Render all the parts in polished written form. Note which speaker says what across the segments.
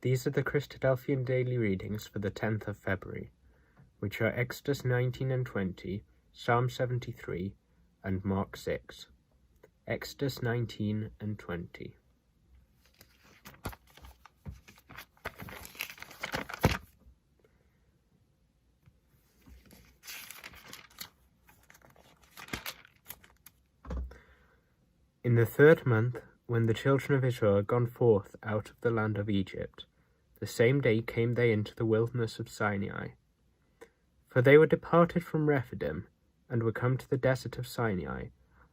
Speaker 1: These are the Christadelphian daily readings for the 10th of February, which are Exodus 19 and 20, Psalm 73, and Mark 6. Exodus 19 and 20. In the 3rd month, when the children of Israel had gone forth out of the land of Egypt, the same day came they into the wilderness of Sinai. For they were departed from Rephidim, and were come to the desert of Sinai,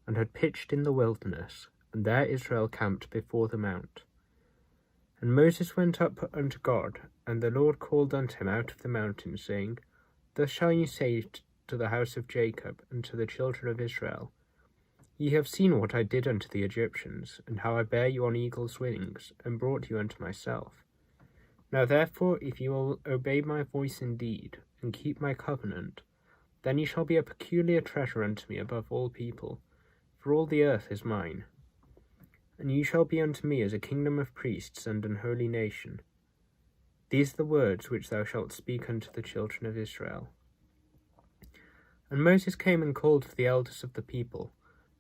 Speaker 1: and had pitched in the wilderness, and there Israel camped before the mount. And Moses went up unto God, and the Lord called unto him out of the mountain, saying, Thus shall ye say to the house of Jacob, and to the children of Israel, Ye have seen what I did unto the Egyptians, and how I bare you on eagle's wings, and brought you unto myself. Now therefore, if ye will obey my voice indeed, and keep my covenant, then ye shall be a peculiar treasure unto me above all people, for all the earth is mine. And ye shall be unto me as a kingdom of priests and an holy nation. These are the words which thou shalt speak unto the children of Israel. And Moses came and called for the elders of the people,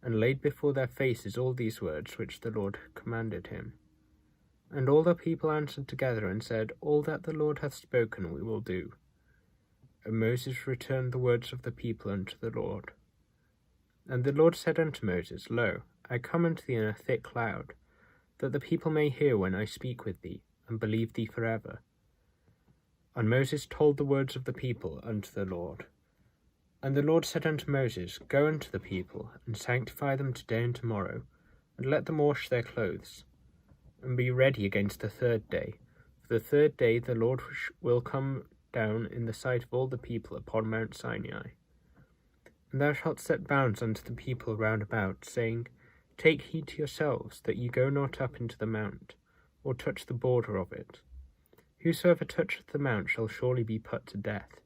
Speaker 1: and laid before their faces all these words which the Lord commanded him. And all the people answered together and said, All that the Lord hath spoken we will do. And Moses returned the words of the people unto the Lord. And the Lord said unto Moses, Lo, I come unto thee in a thick cloud, that the people may hear when I speak with thee, and believe thee forever. And Moses told the words of the people unto the Lord. And the Lord said unto Moses, Go unto the people, and sanctify them today and tomorrow, and let them wash their clothes, and be ready against the 3rd day. For the 3rd day the Lord will come down in the sight of all the people upon Mount Sinai. And thou shalt set bounds unto the people round about, saying, Take heed to yourselves, that ye go not up into the mount, or touch the border of it. Whosoever toucheth the mount shall surely be put to death.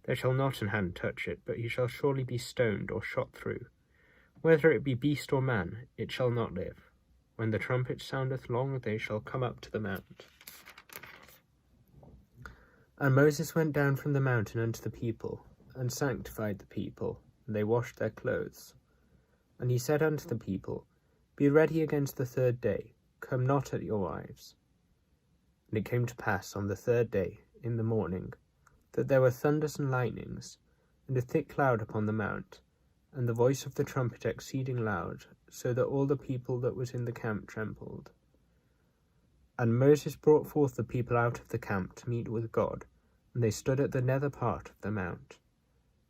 Speaker 1: There shall not an hand touch it, but he shall surely be stoned or shot through. Whether it be beast or man, it shall not live. When the trumpet soundeth long, they shall come up to the mount. And Moses went down from the mountain unto the people, and sanctified the people, and they washed their clothes. And he said unto the people, Be ready against the 3rd day, come not at your wives. And it came to pass on the 3rd day, in the morning, that there were thunders and lightnings, and a thick cloud upon the mount, and the voice of the trumpet exceeding loud, so that all the people that was in the camp trembled. And Moses brought forth the people out of the camp to meet with God, and they stood at the nether part of the mount.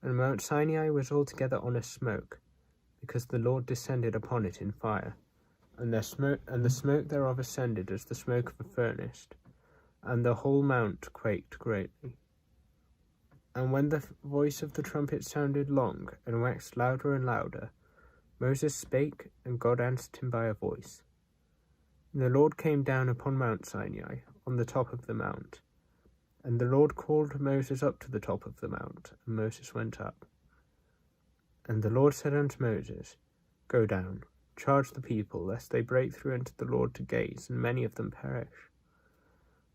Speaker 1: And Mount Sinai was altogether on a smoke, because the Lord descended upon it in fire, and the smoke thereof ascended as the smoke of a furnace, and the whole mount quaked greatly. And when the voice of the trumpet sounded long, and waxed louder and louder, Moses spake, and God answered him by a voice. And the Lord came down upon Mount Sinai, on the top of the mount. And the Lord called Moses up to the top of the mount, and Moses went up. And the Lord said unto Moses, Go down, charge the people, lest they break through unto the Lord to gaze, and many of them perish.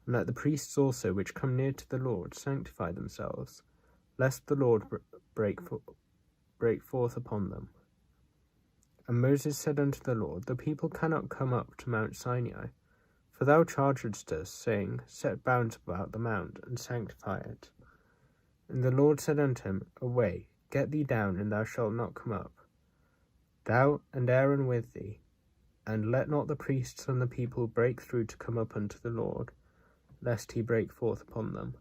Speaker 1: And let the priests also which come near to the Lord sanctify themselves, lest the Lord break forth upon them. And Moses said unto the Lord, The people cannot come up to Mount Sinai, for thou chargedst us, saying, Set bounds about the mount, and sanctify it. And the Lord said unto him, Away, get thee down, and thou shalt not come up, thou and Aaron with thee, and let not the priests and the people break through to come up unto the Lord, lest he break forth upon them.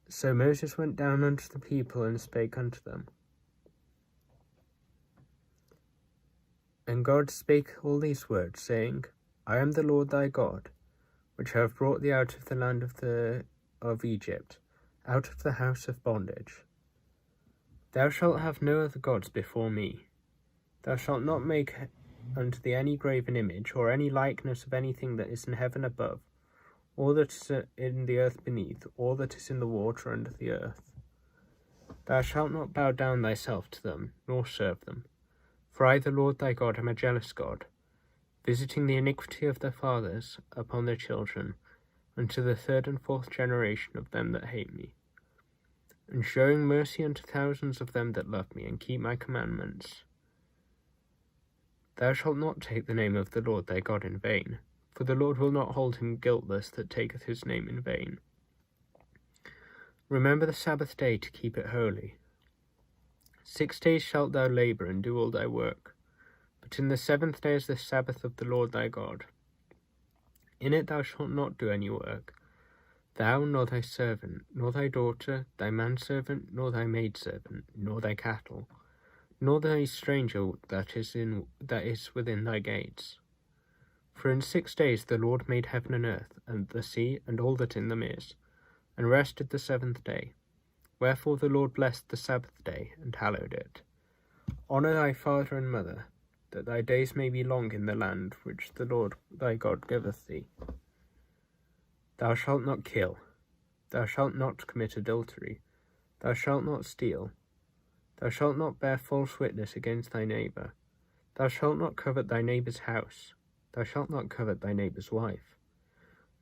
Speaker 1: So Moses went down unto the people, and spake unto them. And God spake all these words, saying, I am the Lord thy God, which have brought thee out of the land of Egypt, out of the house of bondage. Thou shalt have no other gods before me. Thou shalt not make unto thee any graven image, or any likeness of anything that is in heaven above, or that is in the earth beneath, or that is in the water under the earth. Thou shalt not bow down thyself to them, nor serve them. For I, the Lord thy God, am a jealous God, visiting the iniquity of their fathers upon their children, unto the third and fourth generation of them that hate me, and showing mercy unto thousands of them that love me and keep my commandments. Thou shalt not take the name of the Lord thy God in vain, for the Lord will not hold him guiltless that taketh his name in vain. Remember the Sabbath day to keep it holy. 6 days shalt thou labour and do all thy work, but in the seventh day is the Sabbath of the Lord thy God. In it thou shalt not do any work, thou, nor thy servant, nor thy daughter, thy manservant, nor thy maidservant, nor thy cattle, nor thy stranger that is within thy gates. For in 6 days the Lord made heaven and earth, and the sea, and all that in them is, and rested the seventh day. Wherefore the Lord blessed the Sabbath day, and hallowed it. Honour thy father and mother, that thy days may be long in the land which the Lord thy God giveth thee. Thou shalt not kill. Thou shalt not commit adultery. Thou shalt not steal. Thou shalt not bear false witness against thy neighbour. Thou shalt not covet thy neighbour's house. Thou shalt not covet thy neighbour's wife,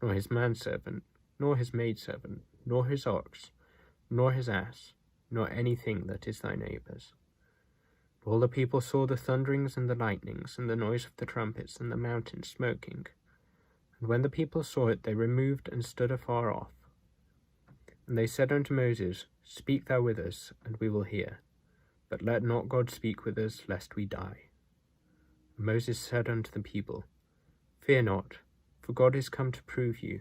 Speaker 1: nor his manservant, nor his maidservant, nor his ox, nor his ass, nor anything that is thy neighbour's. All the people saw the thunderings and the lightnings, and the noise of the trumpets, and the mountain smoking. And when the people saw it, they removed and stood afar off. And they said unto Moses, Speak thou with us, and we will hear. But let not God speak with us, lest we die. And Moses said unto the people, Fear not, for God is come to prove you,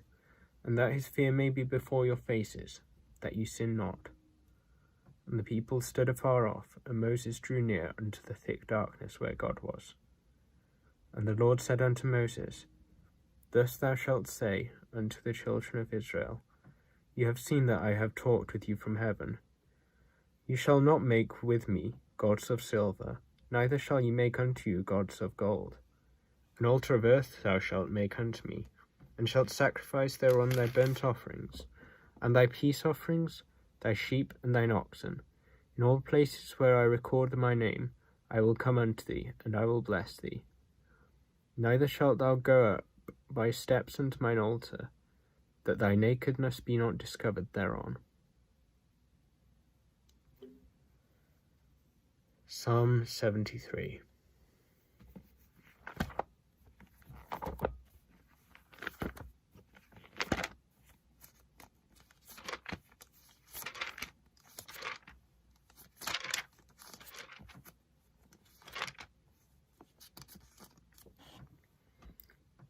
Speaker 1: and that his fear may be before your faces, that you sin not. And the people stood afar off, and Moses drew near unto the thick darkness where God was. And the Lord said unto Moses, Thus thou shalt say unto the children of Israel, You have seen that I have talked with you from heaven. You shall not make with me gods of silver, neither shall ye make unto you gods of gold. An altar of earth thou shalt make unto me, and shalt sacrifice thereon thy burnt offerings, and thy peace offerings, thy sheep and thine oxen. In all places where I record my name, I will come unto thee, and I will bless thee. Neither shalt thou go up by steps unto mine altar, that thy nakedness be not discovered thereon. Psalm 73.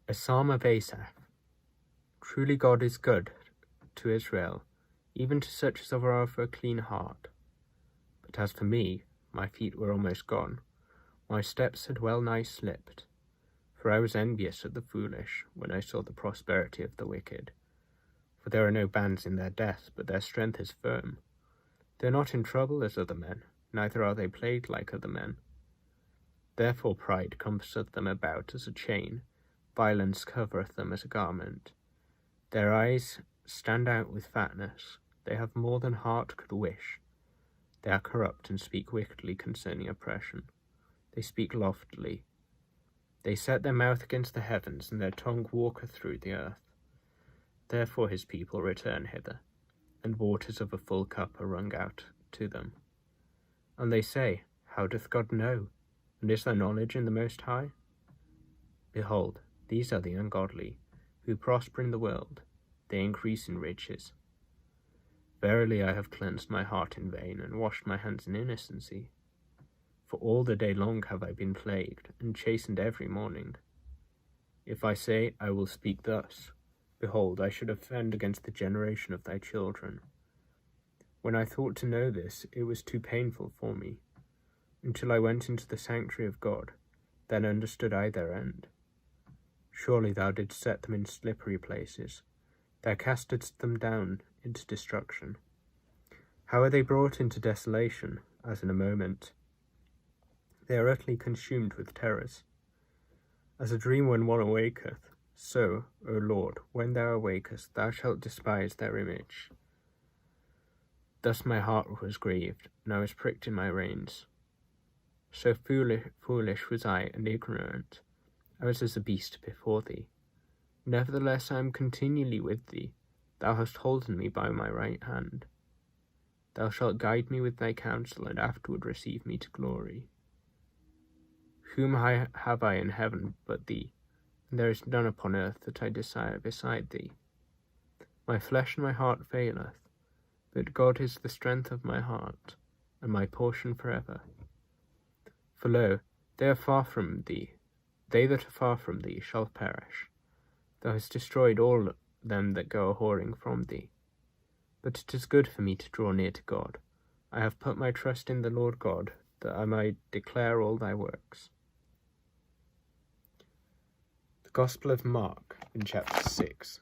Speaker 1: A Psalm of Asaph. Truly God is good to Israel, even to such as are of a clean heart. But as for me, my feet were almost gone, my steps had well nigh slipped. For I was envious at the foolish, when I saw the prosperity of the wicked. For there are no bands in their death, but their strength is firm. They are not in trouble as other men, neither are they plagued like other men. Therefore pride compasseth them about as a chain, violence covereth them as a garment. Their eyes stand out with fatness, they have more than heart could wish. They are corrupt and speak wickedly concerning oppression. They speak loftily. They set their mouth against the heavens, and their tongue walketh through the earth. Therefore his people return hither, and waters of a full cup are wrung out to them. And they say, How doth God know? And is there knowledge in the Most High? Behold, these are the ungodly, who prosper in the world, they increase in riches. Verily I have cleansed my heart in vain, and washed my hands in innocency. For all the day long have I been plagued, and chastened every morning. If I say, I will speak thus, behold, I should offend against the generation of thy children. When I thought to know this, it was too painful for me. Until I went into the sanctuary of God, then understood I their end. Surely thou didst set them in slippery places, thou castedst them down into destruction. How are they brought into desolation, as in a moment? They are utterly consumed with terrors. As a dream when one awaketh, so, O Lord, when thou awakest, thou shalt despise their image. Thus my heart was grieved, and I was pricked in my reins. So foolish was I and ignorant, I was as a beast before thee. Nevertheless I am continually with thee. Thou hast holden me by my right hand. Thou shalt guide me with thy counsel, and afterward receive me to glory. Whom have I in heaven but thee? And there is none upon earth that I desire beside thee. My flesh and my heart faileth, but God is the strength of my heart, and my portion forever. For lo, they are far from thee. They that are far from thee shall perish. Thou hast destroyed all them that go a-whoring from thee. But it is good for me to draw near to God. I have put my trust in the Lord God, that I might declare all thy works. The Gospel of Mark, in chapter 6.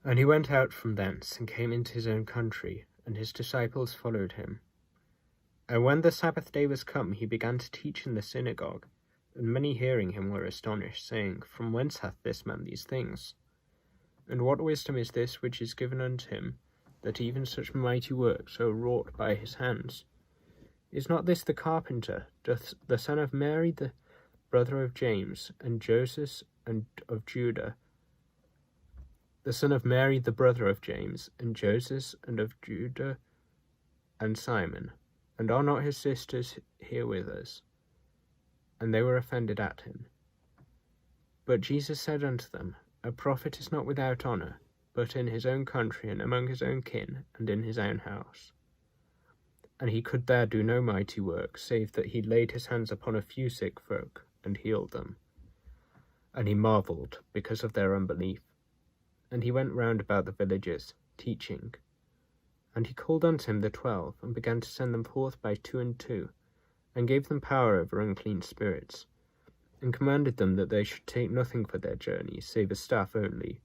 Speaker 1: And he went out from thence, and came into his own country, and his disciples followed him. And when the Sabbath day was come, he began to teach in the synagogue. And many hearing him were astonished, saying, From whence hath this man these things? And what wisdom is this which is given unto him, that even such mighty works are wrought by his hands? Is not this the carpenter, the son of Mary, the brother of James, and Joseph, and of Judah, the son of Mary, the brother of James, and Joseph, and of Judah, and Simon? And are not his sisters here with us? And they were offended at him. But Jesus said unto them, A prophet is not without honour, but in his own country, and among his own kin, and in his own house. And he could there do no mighty work, save that he laid his hands upon a few sick folk, and healed them. And he marvelled, because of their unbelief. And he went round about the villages, teaching. And he called unto him the 12, and began to send them forth by 2 and 2, and gave them power over unclean spirits, and commanded them that they should take nothing for their journey, save a staff only,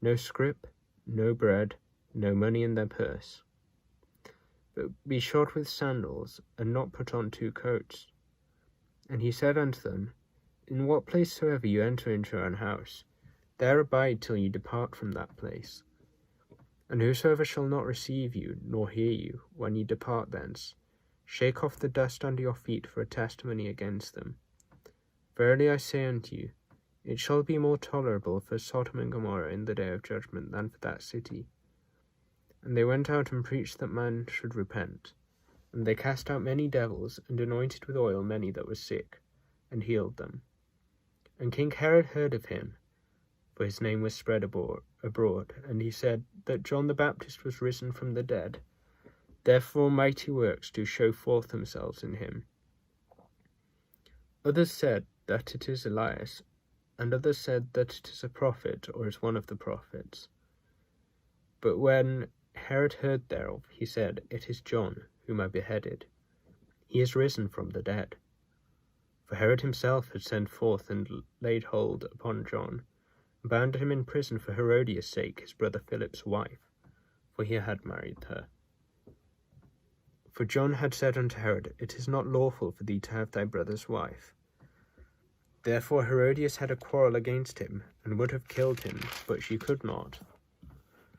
Speaker 1: no scrip, no bread, no money in their purse. But be shod with sandals, and not put on 2 coats. And he said unto them, In what place soever you enter into your own house, there abide till you depart from that place. And whosoever shall not receive you, nor hear you, when ye depart thence, shake off the dust under your feet for a testimony against them. Verily I say unto you, it shall be more tolerable for Sodom and Gomorrah in the day of judgment than for that city. And they went out and preached that man should repent. And they cast out many devils, and anointed with oil many that were sick, and healed them. And King Herod heard of him, for his name was spread abroad, and he said that John the Baptist was risen from the dead. Therefore mighty works do show forth themselves in him. Others said that it is Elias, and others said that it is a prophet, or is one of the prophets. But when Herod heard thereof, he said, It is John, whom I beheaded. He is risen from the dead. For Herod himself had sent forth and laid hold upon John, and bound him in prison for Herodias' sake, his brother Philip's wife, for he had married her. For John had said unto Herod, It is not lawful for thee to have thy brother's wife. Therefore Herodias had a quarrel against him, and would have killed him, but she could not.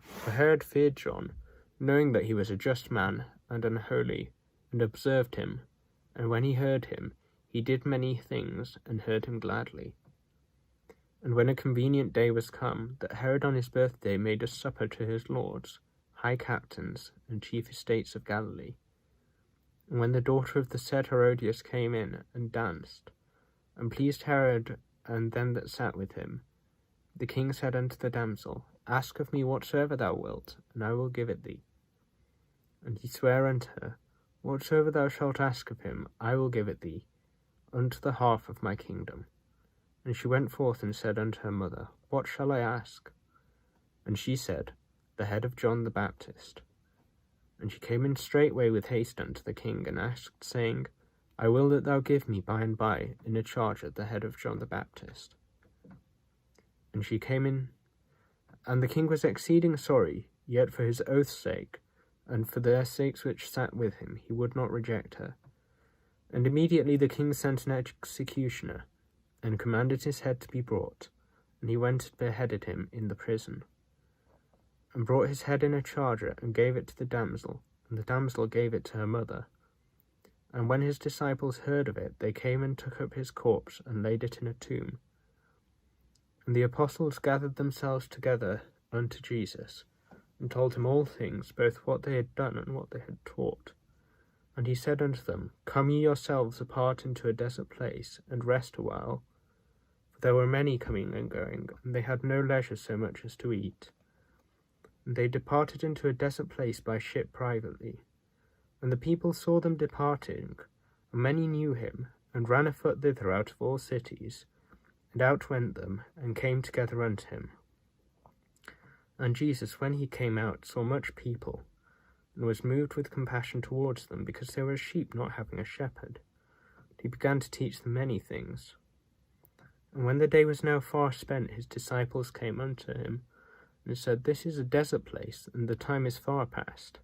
Speaker 1: For Herod feared John, knowing that he was a just man and unholy, and observed him. And when he heard him, he did many things, and heard him gladly. And when a convenient day was come, that Herod on his birthday made a supper to his lords, high captains, and chief estates of Galilee. And when the daughter of the said Herodias came in, and danced, and pleased Herod and them that sat with him, the king said unto the damsel, Ask of me whatsoever thou wilt, and I will give it thee. And he sware unto her, Whatsoever thou shalt ask of him, I will give it thee, unto the half of my kingdom. And she went forth and said unto her mother, What shall I ask? And she said, The head of John the Baptist. And she came in straightway with haste unto the king, and asked, saying, I will that thou give me by and by in a charger the head of John the Baptist. And she came in, and the king was exceeding sorry, yet for his oath's sake, and for their sakes which sat with him, he would not reject her. And immediately the king sent an executioner, and commanded his head to be brought, and he went and beheaded him in the prison, and brought his head in a charger, and gave it to the damsel, and the damsel gave it to her mother. And when his disciples heard of it, they came and took up his corpse, and laid it in a tomb. And the apostles gathered themselves together unto Jesus, and told him all things, both what they had done and what they had taught. And he said unto them, Come ye yourselves apart into a desert place, and rest a while. For there were many coming and going, and they had no leisure so much as to eat. And they departed into a desert place by ship privately. And the people saw them departing, and many knew him, and ran afoot thither out of all cities, and out went them, and came together unto him. And Jesus, when he came out, saw much people, and was moved with compassion towards them, because they were as sheep not having a shepherd. He began to teach them many things. And when the day was now far spent, his disciples came unto him, and said, This is a desert place, and the time is far past.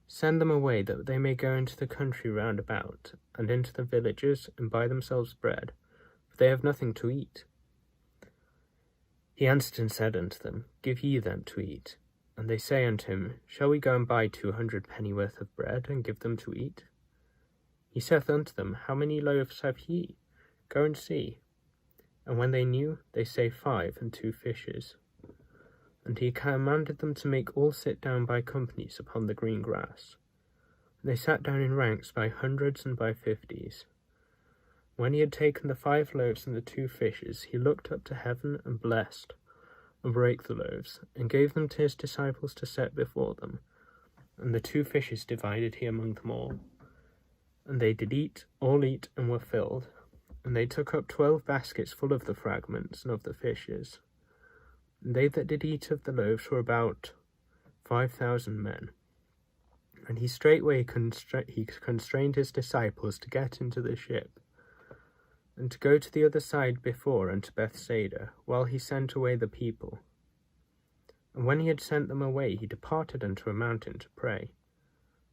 Speaker 1: Send them away, that they may go into the country round about, and into the villages, and buy themselves bread, for they have nothing to eat. He answered and said unto them, Give ye them to eat. And they say unto him, Shall we go and buy 200 pennyworth of bread, and give them to eat? He saith unto them, How many loaves have ye? Go and see. And when they knew, they say 5 and 2 fishes. And he commanded them to make all sit down by companies upon the green grass. And they sat down in ranks by hundreds and by 50s. When he had taken the 5 loaves and the 2 fishes, he looked up to heaven and blessed, and brake the loaves, and gave them to his disciples to set before them. And the 2 fishes divided he among them all. And they did eat, all eat, and were filled. And they took up 12 baskets full of the fragments and of the fishes. And they that did eat of the loaves were about 5,000 men. And he straightway constrained his disciples to get into the ship, and to go to the other side before unto Bethsaida, while he sent away the people. And when he had sent them away, he departed unto a mountain to pray.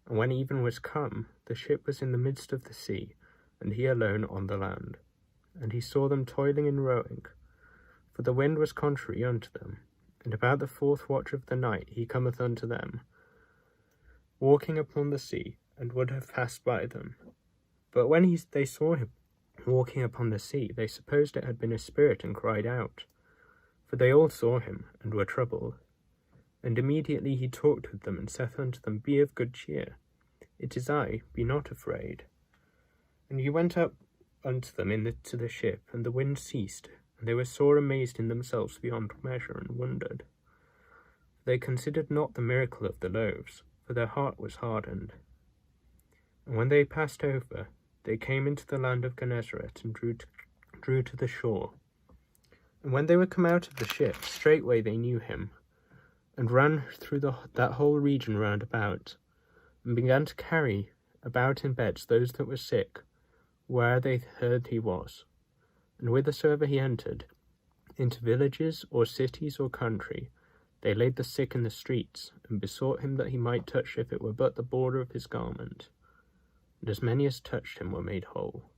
Speaker 1: And when even was come, the ship was in the midst of the sea, and he alone on the land. And he saw them toiling in rowing, for the wind was contrary unto them. And about the 4th watch of the night he cometh unto them, walking upon the sea, and would have passed by them. But when they saw him walking upon the sea, they supposed it had been a spirit, and cried out. For they all saw him, and were troubled. And immediately he talked with them, and saith unto them, Be of good cheer, it is I, be not afraid. And he went up unto them into the ship, and the wind ceased, and they were sore amazed in themselves beyond measure, and wondered. They considered not the miracle of the loaves, for their heart was hardened. And when they passed over, they came into the land of Nazareth, and drew to the shore. And when they were come out of the ship, straightway they knew him, and ran through that whole region round about, and began to carry about in beds those that were sick, where they heard he was. And whithersoever he entered, into villages or cities or country, they laid the sick in the streets, and besought him that he might touch, if it were but the border of his garment. And as many as touched him were made whole.